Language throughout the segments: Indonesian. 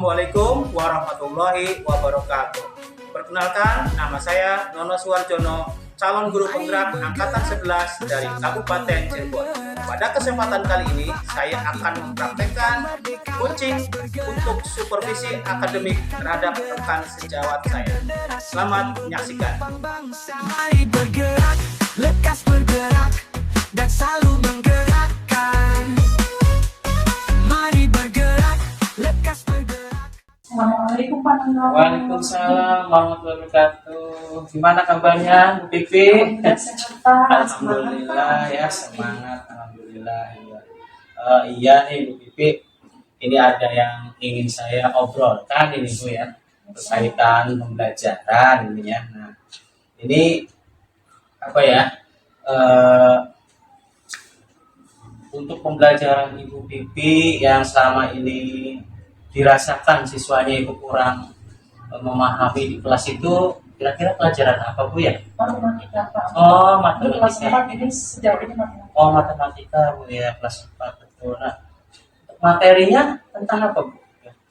Assalamualaikum warahmatullahi wabarakatuh. Perkenalkan, nama saya Nono Suwarjono, calon guru penggerak Angkatan 11 dari Kabupaten Cirebon. Pada kesempatan kali ini, saya akan mempraktekkan coaching untuk supervisi akademik terhadap rekan sejawat saya. Selamat menyaksikan. Mari bergerak, lekas bergerak, dan selalu menggerakkan. Mari bergerak, lekas bergerak. Assalamualaikum Pak Nono. Waalaikumsalam warahmatullahi wabarakatuh. Gimana kabarnya Bu Pipi? Alhamdulillah sehat Pak. Alhamdulillah ya, semangat. Alhamdulillah ya. Iya nih Bu Pipi, ini ada yang ingin saya obrolkan ini Bu ya, berkaitan pembelajaran ini ya. Nah, ini apa ya? Untuk pembelajaran Ibu Pipi yang selama ini dirasakan siswanya itu kurang memahami di kelas itu, kira-kira pelajaran apa Bu ya? Matematika Pak. Oh, Ini kelas matematika. 4 ini sejauh ini matematika. Oh, matematika Bu ya, kelas 4 betul. Nah, materinya tentang apa Bu?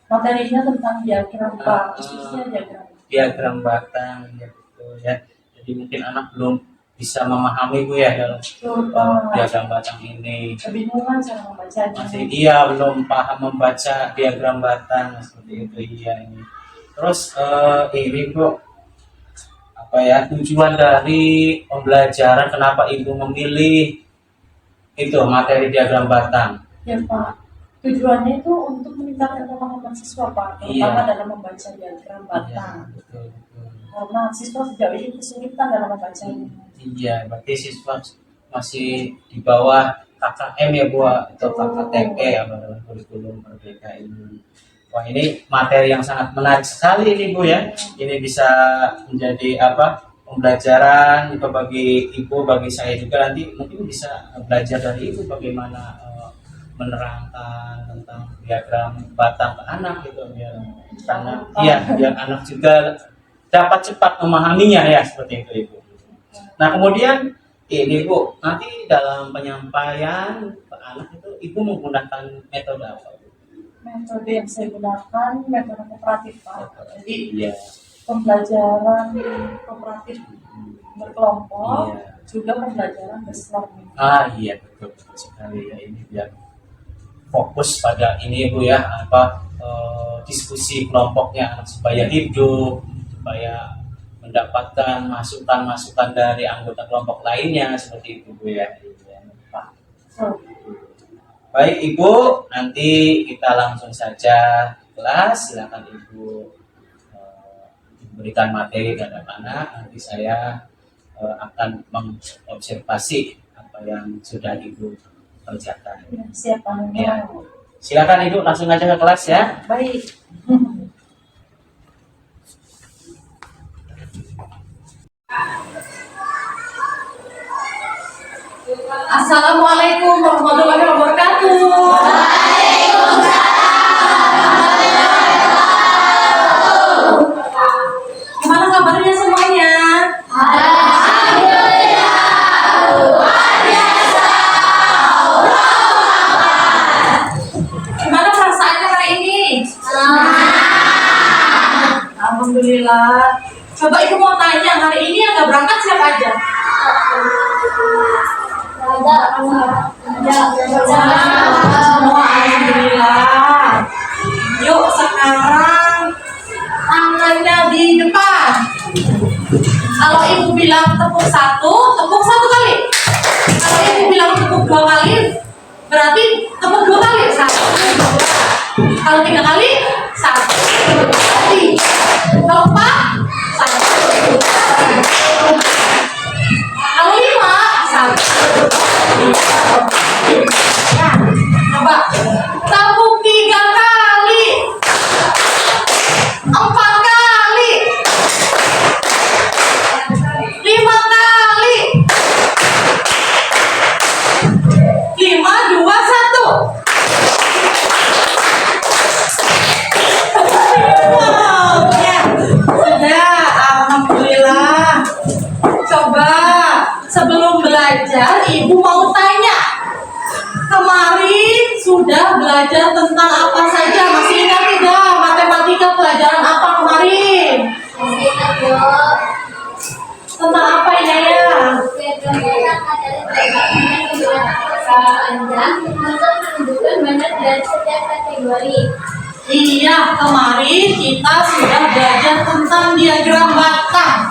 Materinya tentang diagram Pak, Ah, khususnya diagram. Diagram batang ya betul ya. Jadi mungkin anak belum bisa memahami Bu ya dalam Betul Pak. diagram batang ini. Kebingungan cara membacanya. Masih dia belum paham membaca diagram batang seperti itu iya ini. Terus ini Bu, apa ya, tujuan dari pembelajaran, kenapa Ibu memilih itu materi diagram batang? Ya Pak. Tujuannya itu untuk meningkatkan pemahaman siswa Pak, terutama Iya. dalam membaca diagram batang. Iya, betul, betul. Karena siswa sejauh ini kesulitan dalam membacanya. Iya, berarti siswa masih di bawah KKM ya Bu, atau KKTP ya dalam kurikulum Merdeka ini. Wah, ini materi yang sangat menarik sekali ini Bu ya. Ini bisa menjadi apa? Pembelajaran itu bagi Ibu, bagi saya juga, nanti mungkin bisa belajar dari Ibu bagaimana menerangkan tentang diagram batang ke anak gitu biar anak, iya, biar anak juga dapat cepat memahaminya ya, seperti itu Ibu. Nah, kemudian ini Bu, nanti dalam penyampaian ke anak itu Ibu menggunakan metode apa Bu? Metode yang saya gunakan metode kooperatif Pak. Jadi Iya. pembelajaran kooperatif berkelompok, Iya. juga pembelajaran berkelompok. Iya, betul, betul sekali ya, ini biar fokus pada ini Bu ya, apa diskusi kelompoknya anak supaya hidup, supaya mendapatkan masukan-masukan dari anggota kelompok lainnya seperti itu Bu ya. Iya, Pak. Baik Ibu, nanti kita langsung saja ke kelas. Silakan Ibu memberikan materi kepada anak. Nanti saya akan mengobservasi apa yang sudah Ibu kerjakan. Ya, siap Pak Nono. Ya. Silakan Ibu langsung aja ke kelas ya. Baik. Assalamualaikum warahmatullahi wabarakatuh. Gimana kabarnya semuanya? Gimana perasaannya hari ini? Alhamdulillah. Coba Ibu mau tanya, hari ini yang gak berangkat siapa aja? Semua alhamdulillah. Yuk sekarang tangannya di depan. Kalau Ibu bilang tepuk satu kali. Kalau Ibu bilang tepuk 2 kali, berarti tepuk 2 kali. 1, 2. Kalau 3 kali, 1, 2, 3. Kalau 4, 1, 2, 3. Kalau 5, 1, 2, 3. Ya, coba tepuk 3 kali, 4 kali, 5 kali. 5, 2, 1. Ya, sudah, alhamdulillah. Coba sebelum belajar, Ibu mau tanya, kemarin sudah belajar tentang apa saja? Masih ingat tidak matematika? Anja untuk menunjukkan banyak dari setiap kategori. Iya, kemarin kita sudah belajar tentang diagram batang.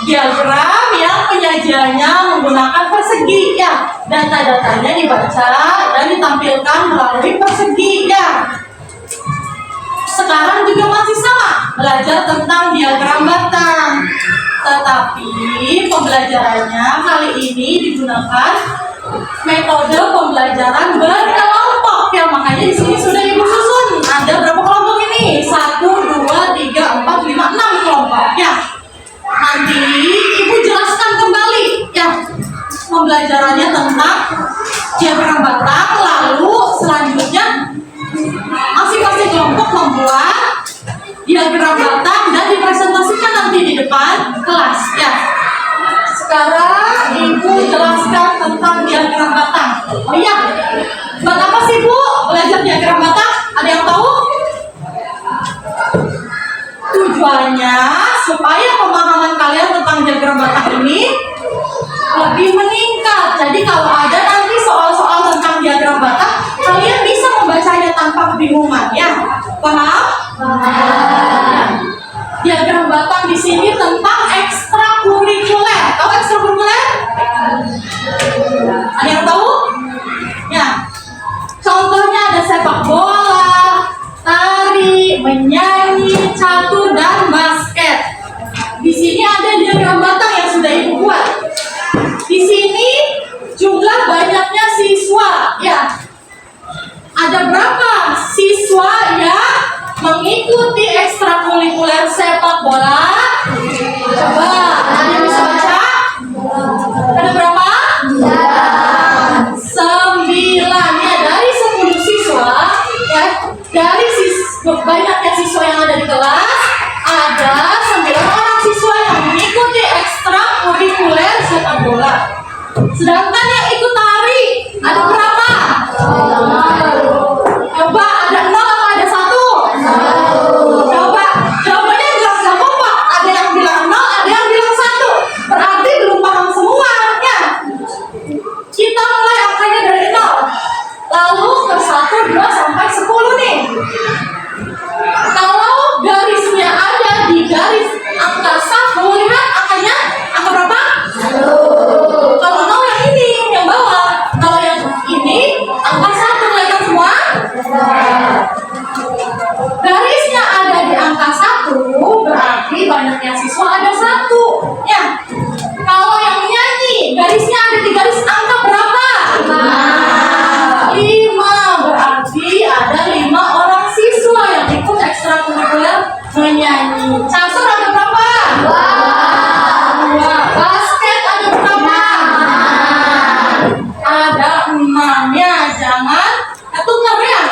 Diagram yang penyajiannya menggunakan persegi ya. Data-datanya dibaca dan ditampilkan melalui persegi ya. Sekarang juga masih sama belajar tentang diagram batang. Tetapi pembelajarannya kali ini digunakan metode pembelajaran berkelompok ya. Makanya di sini sudah Ibu susun. Ada berapa kelompok ini? 1, 2, 3, 4, 5, 6 kelompok ya. Nanti Ibu jelaskan kembali ya pembelajarannya tentang diagram batang. Lalu selanjutnya masing-masing kelompok membuat diagram batang dan dipresentasikan nanti di depan kelas ya. Sekarang Ibu jelaskan tentang diagram batang. Oh iya, buat apa sih Bu belajar diagram batang? Ada yang tahu? Tujuannya supaya pemahaman kalian tentang diagram batang ini lebih meningkat. Jadi kalau ada nanti soal-soal tentang diagram batang, kalian bisa membacanya tanpa kebingungan ya. Paham? Diagram batang di sini tentang ekstrakurikuler. Tahu ekstrakurikuler? Ada yang tahu? Ya. Contohnya ada sepak bola, tari, menyanyi, catur, dan basket. Di sini ada diagram batang yang sudah Ibu buat. Di sini jumlah banyaknya siswa ya. Ada berapa siswa yang mengikuti ekstrakurikuler sepak bola? Coba, ada yang bisa baca? Ada berapa? 9 ya. Dari 10 siswa ya, dari banyaknya siswa yang ada di kelas, ada 9 orang siswa yang mengikuti ekstrakurikuler sepak bola. Sedangkan yang ikut tari ada berapa? Coba, ada 0 atau ada 1? Coba, jawabannya jelas gak kompak. Ada yang bilang 0, ada yang bilang 1. Berarti belum paham semua ya. Kita mulai angkanya dari 0. Lalu ke 1, 2, sampai 10 nih. Kalau garisnya ada di garis angka 1, lihat angkanya angka berapa? Kalau 0 yang ini, yang bawah. Kalau yang ini, angka 1, kelihatan semua? Garisnya ada di angka 1, berarti banyaknya siswa ada 1 ya. Kalau yang menyanyi, garisnya ada di garis angka berapa? 5, berarti ada 5 orang siswa yang ikut ekstrakurikuler menyanyi. Catur ada berapa? 2. Basket ada berapa? Ada 6 ya. Jangan ketukar ya.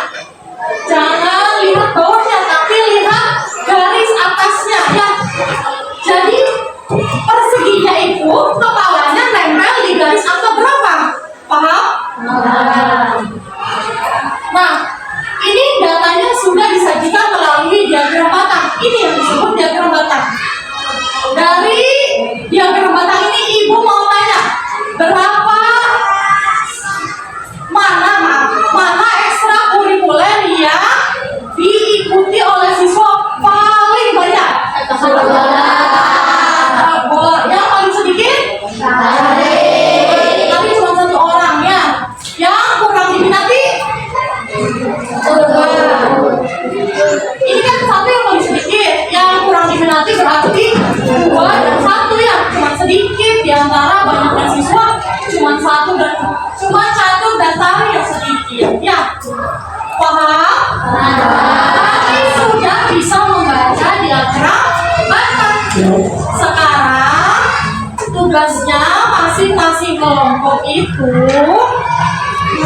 Jangan lihat bawahnya, tapi lihat garis atasnya ya. Jadi perseginya itu kepalanya nempel di garis angka berapa? Paham? Nah, ini datanya sudah disajikan melalui diagram batang. Ini yang disebut diagram batang. Dari diagram batang ini Ibu mau tanya, berapa mana ekstrakurikuler yang diikuti oleh siswa paling banyak? Bola. Yang paling sedikit? Tapi cuma 1 orang ya. Yang kurang diminati? Ini kan 1 yang paling sedikit. Yang kurang diminati berarti 2 dan 1 ya. Cuma sedikit di antara banyaknya siswa. Cuma 1 dan tari yang sedikit ya. Paham? Tapi sudah bisa membaca diagram batang. Sekarang tugasnya masing-masing kelompok itu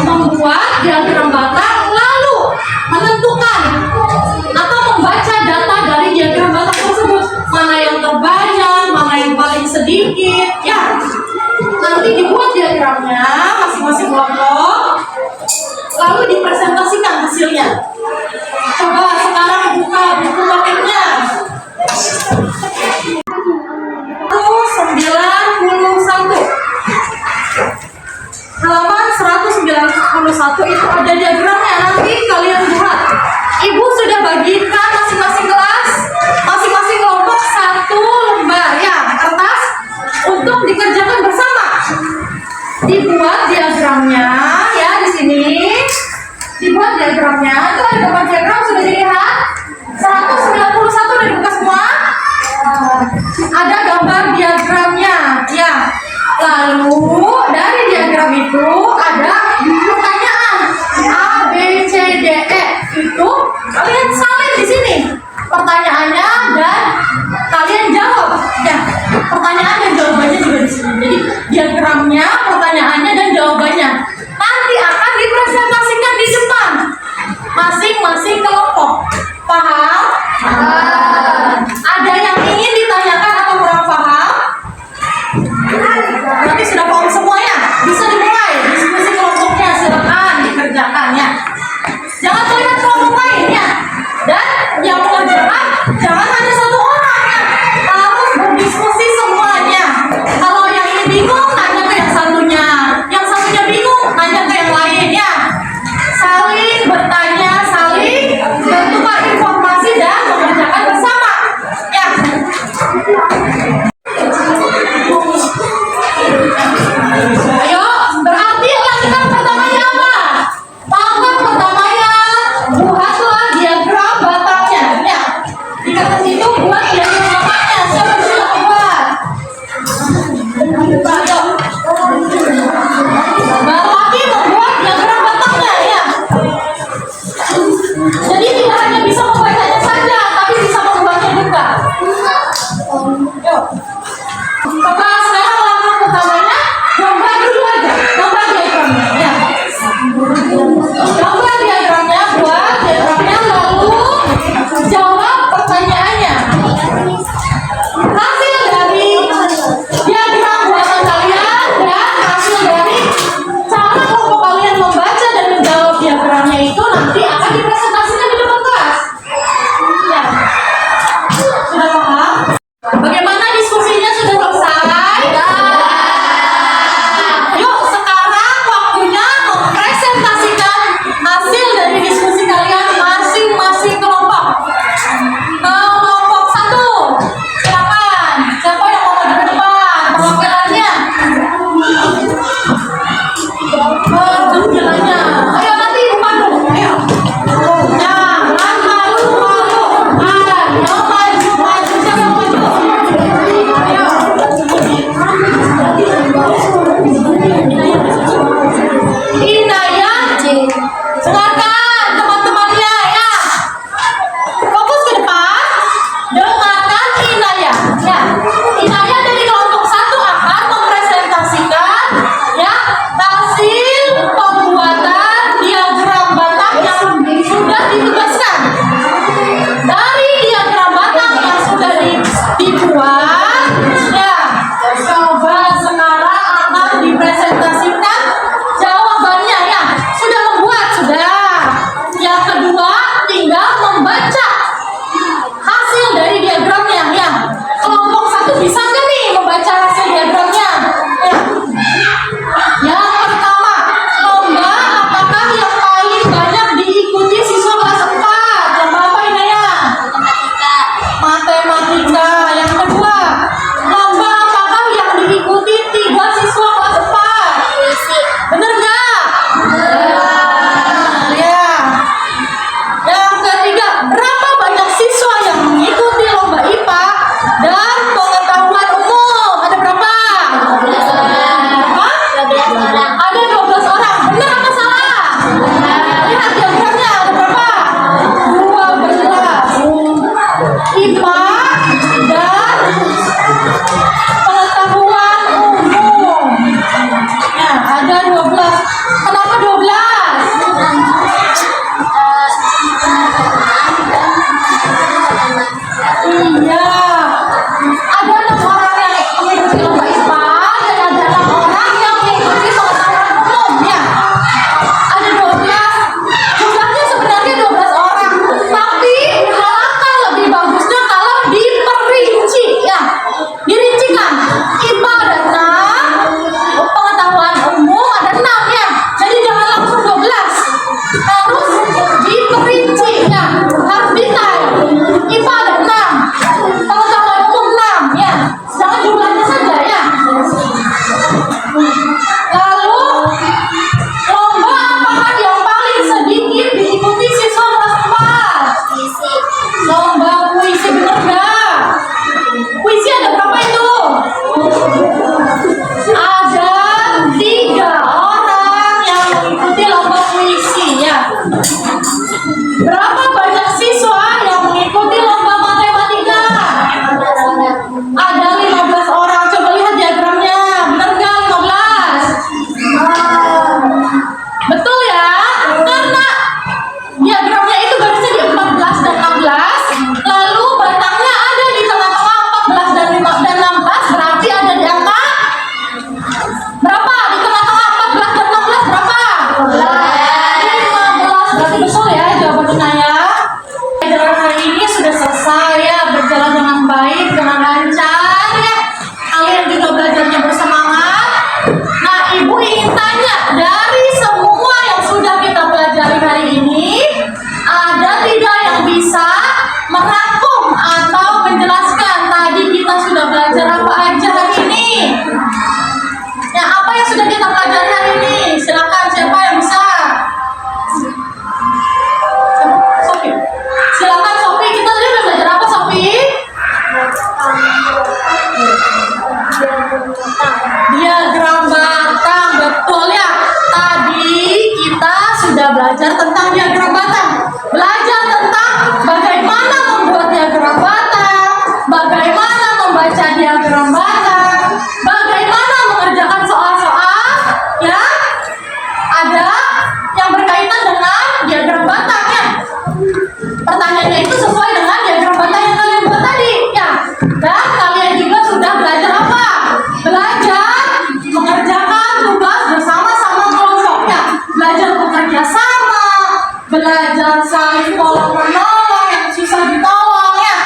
membuat diagram batang, lalu menentukan atau membaca data dari diagram batang tersebut. Mana yang terbanyak, mana yang paling sedikit ya. Nanti dibuat diagramnya masing-masing kelompok, lalu dipresentasikan hasilnya. Coba sekarang buka buku paketnya. 91 halaman 191. 41 itu ada diagramnya, nanti kalian buat. Ibu sudah bagikan masing-masing kelas, masing-masing kelompok 1 lembar ya kertas untuk dikerjakan bersama. Dibuat diagramnya ya di sini. Dibuat diagramnya. Itu ada gambar diagram sudah dilihat. 191 udah dibuka semua. Ada gambar diagramnya ya. Lalu dari diagram itu ada pertanyaan A, B, C, D, E. Itu kalian salin di sini pertanyaannya dan kalian jawab. Ya, pertanyaan dan jawabannya juga di sini. Jadi diagramnya, pertanyaannya dan jawabannya nanti akan dipresentasikan di depan masing-masing kelompok. Paham? Ada yang ingin ditanyakan atau kurang paham? Berarti sudah paham semuanya. Bisa dimulai diskusi kelompoknya, silakan dikerjakan ya. Jangan melihat kelompok lain ya. Dan yang mengerjakan jangan belajar tentang diagram batang. Belajar tentang bagaimana membuat diagram batang, bagaimana membaca diagram batang, bagaimana mengerjakan soal-soal yang ada yang berkaitan dengan diagram batang ya. Pertanyaannya itu sesuai dengan diagram batang yang kalian buat tadi ya. Dan kalian juga sudah belajar apa? Belajar mengerjakan tugas bersama-sama kelompoknya. Belajar bekerja sama, belajar saling tolong menolong yang susah ditolong ya.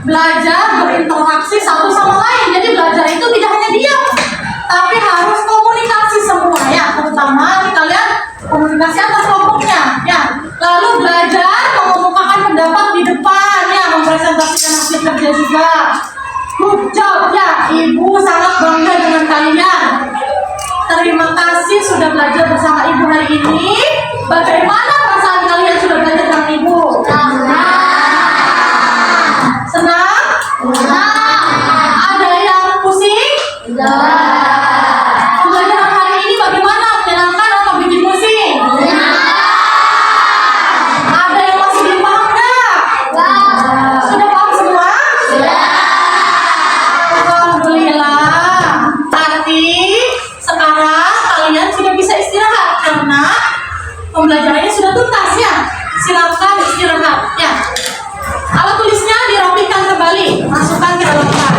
Belajar berinteraksi satu sama lain. Jadi belajar itu tidak hanya diam, tapi harus komunikasi semua ya. Terutama kalian komunikasi antar kelompoknya ya. Lalu belajar mengemukakan pendapat di depan ya, mempresentasikan hasil kerja juga. Good job ya, Ibu sangat bangga dengan kalian. Terima kasih sudah belajar bersama Ibu hari ini. Bagaimana perasaan kalian sudah belajar dengan Ibu? Senang? Ada yang pusing? Pembelajaran hari ini bagaimana? Menyenangkan atau bikin pusing? Ada yang masih belum paham nggak? Sudah paham semua? Alhamdulillah. Nanti sekarang kalian sudah bisa istirahat karena pembelajarannya sudah tuntas ya. Silakan istirahat ya. Alat tulisnya dirapikan kembali, masukkan ke dalam tas.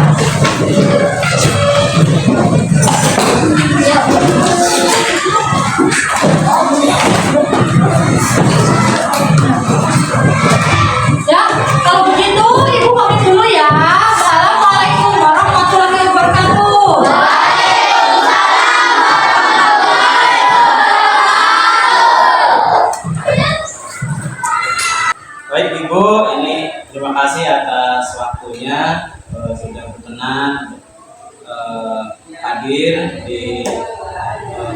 Ya, kalau begitu Ibu pamit dulu ya. Assalamualaikum warahmatullahi wabarakatuh. Baik Ibu, ini terima kasih atas waktunya sudah berkenan hadir di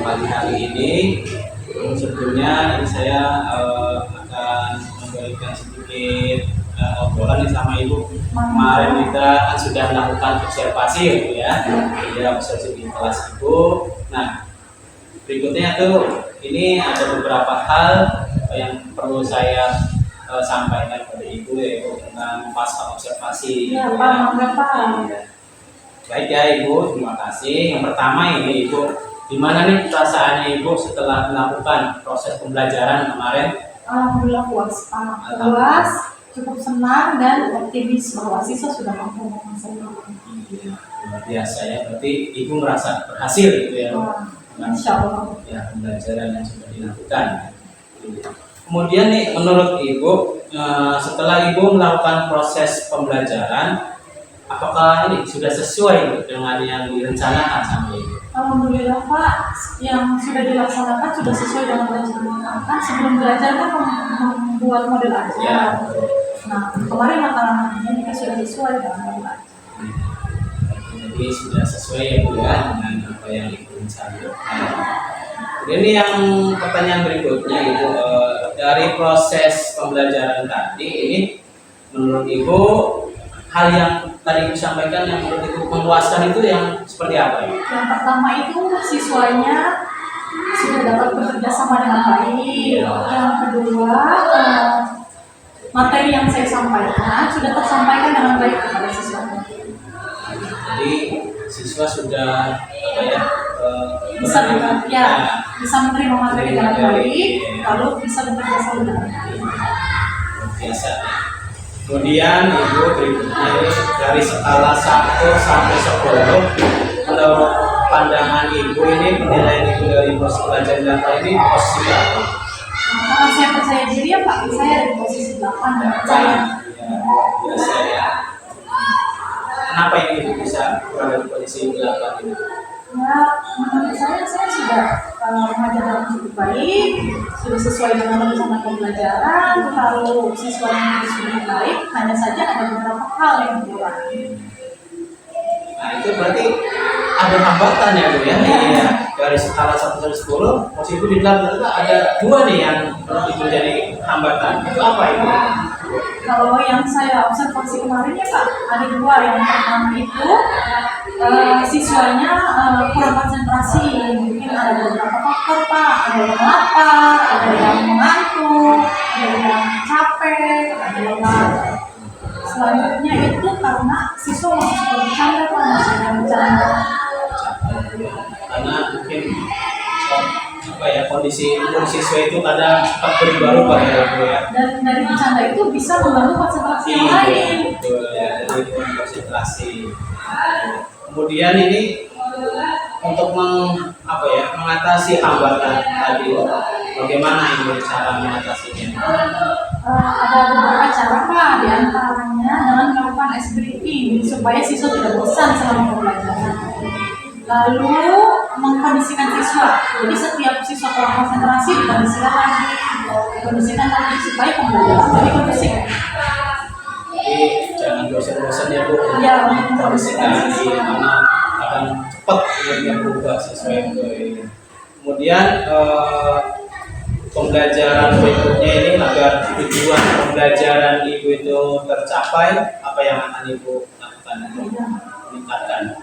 pagi hari ini. Sebelumnya ini saya akan memberikan sedikit obrolan nih sama Ibu. Kemarin kita kan sudah melakukan observasi gitu ya, observasi di kelas Ibu. Nah, berikutnya tuh ini ada beberapa hal yang perlu saya sampaikan kepada Ibu yaitu tentang pasca observasi. Ya, Ibu, Pak, Bapak. Iya. Baik ya Ibu, terima kasih. Yang pertama ini Ibu, gimana nih perasaannya Ibu setelah melakukan proses pembelajaran kemarin? Alhamdulillah puas, Pak. Puas, cukup senang dan optimis bahwa siswa sudah mampu melaksanakan. Iya, luar biasa ya. Berarti Ibu merasa berhasil gitu ya. Insya Allah. Ya, pembelajaran yang sudah dilakukan. Kemudian nih menurut Ibu setelah Ibu melakukan proses pembelajaran, apakah ini sudah sesuai dengan yang direncanakan sama Ibu? Alhamdulillah Pak, yang sudah dilaksanakan sudah sesuai dengan rencana. Kan sebelum belajar kan membuat model aja. Ya. Nah, kemarin mata-matanya kita sudah sesuai dengan model aja. Jadi sudah sesuai ya Bu ya dengan apa yang Ibu rencanakan. Ini yang pertanyaan berikutnya Ibu, dari proses pembelajaran tadi ini menurut Ibu hal yang tadi Ibu sampaikan yang menurut Ibu memuaskan itu yang seperti apa ya? Yang pertama itu siswanya sudah dapat bekerja sama dengan baik. Yang kedua, materi yang saya sampaikan sudah tersampaikan dengan baik kepada siswanya. Jadi siswa sudah apa ya? Bisa bisa menerima materi dengan baik, lalu bisa bekerja sama dengan baik. Biasa. Kemudian Ibu berikutnya ini dari skala 1 sampai 10 menurut pandangan Ibu ini penilaian Ibu dari proses pembelajaran data ini posisi berapa? Karena saya percaya diri ya Pak, saya ada di posisi 8 dan percaya. Ya, biasa ya. Kenapa ini Ibu bisa berada di posisi 8 ini? Ya, menurut saya sudah mengajar dengan cukup baik, sudah sesuai dengan rencana pembelajaran, lalu siswanya sudah baik, hanya saja ada beberapa hal yang kurang. Nah itu berarti ada hambatan ya Bu ya? Iya. Dari skala 1 sampai 10, posisi Ibu di 8 itu ada 2 nih yang Ibu jadi hambatan. Itu apa itu? Kalau yang saya observasi kemarin ya Pak, ada 2. Yang pertama itu siswanya kurang konsentrasi, mungkin ada beberapa faktor Pak, ada yang lapar, ada yang mengantuk. selanjutnya itu karena siswa masih suka bercanda Pak, masih ada bercanda. Karena mungkin apa ya, kondisi umur siswa itu kadang cepat berubah-ubah ya Bu ya. Dan dari bercanda itu bisa mengganggu konsentrasi yang lain. Betul ya, jadi konsentrasi. Kemudian ini untuk mengatasi hambatan tadi, bagaimana ini cara mengatasinya? Ada beberapa cara Pak, diantaranya dengan melakukan ice breathing supaya siswa tidak bosan selama pembelajaran. Lalu mengkondisikan siswa, jadi setiap siswa kurang konsentrasi dikondisikan lagi supaya pembelajaran lebih kondusif. Jadi jangan bosan-bosan ya Bu, Ya, kondisikan di mana akan cepat yang berubah sesuai itu. Kemudian pembelajaran berikutnya ini agar tujuan pembelajaran Ibu itu tercapai, apa yang akan Ibu lakukan untuk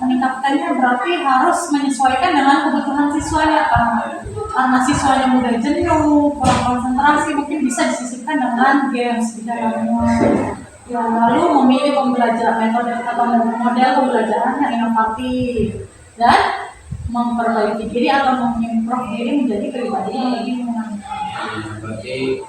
Meningkatkannya berarti harus menyesuaikan dengan kebutuhan siswanya Pak. Karena siswanya mudah jenuh, kurang konsentrasi, mungkin bisa disisipkan dengan games di dalamnya. Ya, lalu memilih pembelajaran metode atau model pembelajaran yang inovatif dan memperbaiki diri atau mengimprove diri menjadi pribadi yang lebih menyenangkan. Berarti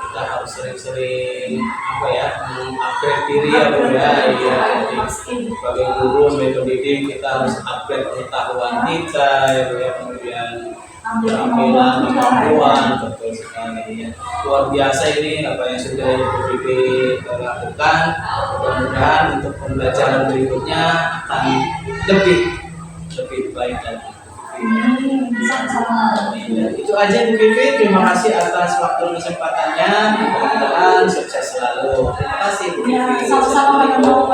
kita harus sering-sering mengupgrade diri ya Bu ya. Iya, jadi sebagai guru, sebagai pendidik kita harus upgrade pengetahuan kita ya Bu ya, kemudian keterampilan, kemampuan, betul sekali ya. Luar biasa ini apa yang sudah Ibu Bibi lakukan. Mudah-mudahan untuk pembelajaran berikutnya akan lebih baik lagi. Sama-sama. Ya, itu aja Bu Vivi, terima kasih atas waktu dan kesempatannya. Mudah-mudahan sukses selalu. Terima kasih Bu Ya, Vivi. sama-sama Pak Yono.